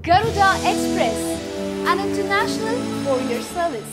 Garuda Express, an international courier service.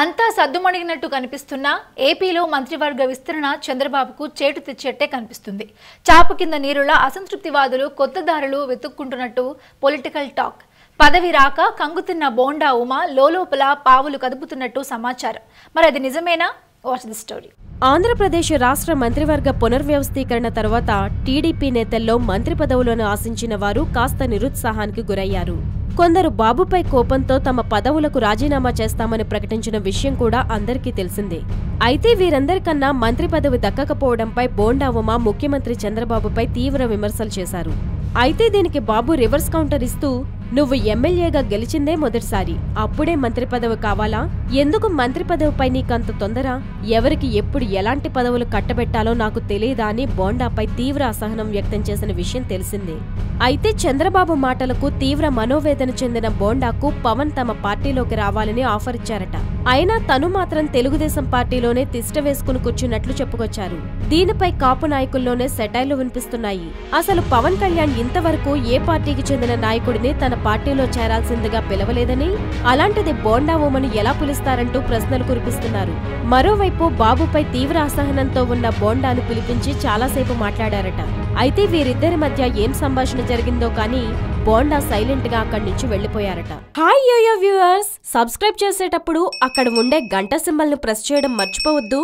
అంతా సద్దుమణిగినట్టు కనిపిస్తున్న ఏపీలో మంత్రివర్గ విస్తరణ చంద్రబాబుకు చేటు తెచ్చేట్టే కనిపిస్తుంది. చాపు కింద నీరులా అసంతృప్తివాదులు కొత్త దారులు వెతుక్కుంటున్నట్టు పొలిటికల్ టాక్. పదవి రాక కంగుతిన్న బోండా ఉమా లోలోపల పావులు కదుపుతున్నట్టు సమాచారం. మరి అది నిజమేనా? Watch the story. ఆంధ్రప్రదేశ్ రాష్ట్ర మంత్రివర్గ పునర్వ్యవస్థీకరణ తర్వాత టీడీపీ నేతల్లో మంత్రి పదవులను ఆశించిన వారు కాస్త నిరుత్సాహానికి గురయ్యారు. కొందరు బాబుపై కోపంతో తమ పదవులకు రాజీనామా చేస్తామని ప్రకటించిన విషయం కూడా అందరికీ తెలిసిందే. అయితే వీరందరికన్నా మంత్రి పదవి దక్కకపోవడంపై బోండా ఉమా ముఖ్యమంత్రి చంద్రబాబుపై తీవ్ర విమర్శలు చేశారు. అయితే దీనికి బాబు రివర్స్ కౌంటర్ ఇస్తూ, నువ్వు ఎమ్మెల్యేగా గెలిచిందే మొదటిసారి, అప్పుడే మంత్రి పదవి కావాలా? ఎందుకు మంత్రి పదవిపై నీకంత తొందర? ఎవరికి ఎప్పుడు ఎలాంటి పదవులు కట్టబెట్టాలో నాకు తెలియదా అని బోండాపై తీవ్ర అసహనం వ్యక్తం చేసిన విషయం తెలిసిందే. అయితే చంద్రబాబు మాటలకు తీవ్ర మనోవేదన చెందిన బోండాకు పవన్ తమ పార్టీలోకి రావాలని ఆఫర్ ఇచ్చారట. అయినా తను మాత్రం తెలుగుదేశం పార్టీలోనే తిష్ట వేసుకుని కూర్చున్నట్లు చెప్పుకొచ్చారు. దీనిపై కాపు నాయకుల్లోనే సెటైర్లు వినిపిస్తున్నాయి. అసలు పవన్ కళ్యాణ్ ఇంతవరకు ఏ పార్టీకి చెందిన నాయకుడిని తన పార్టీలో చేరాల్సిందిగా పిలవలేదని, అలాంటిది బోండా ఉమను ఎలా పిలుస్తారంటూ ప్రశ్నలు కురిపిస్తున్నారు. మరోవైపు బాబుపై తీవ్ర అసహనంతో ఉన్న బోండాను పిలిపించి చాలాసేపు మాట్లాడారట. అయితే వీరిద్దరి మధ్య ఏం సంభాషణ జరిగిందో కానీ బోండా సైలెంట్ గా అక్కడి నుంచి వెళ్లిపోయారట. హాయ్ యోయో వ్యూవర్స్, సబ్స్క్రైబ్ చేసేటప్పుడు అక్కడ ఉండే గంట సింబల్ ను ప్రెస్ చేయడం మర్చిపోవద్దు.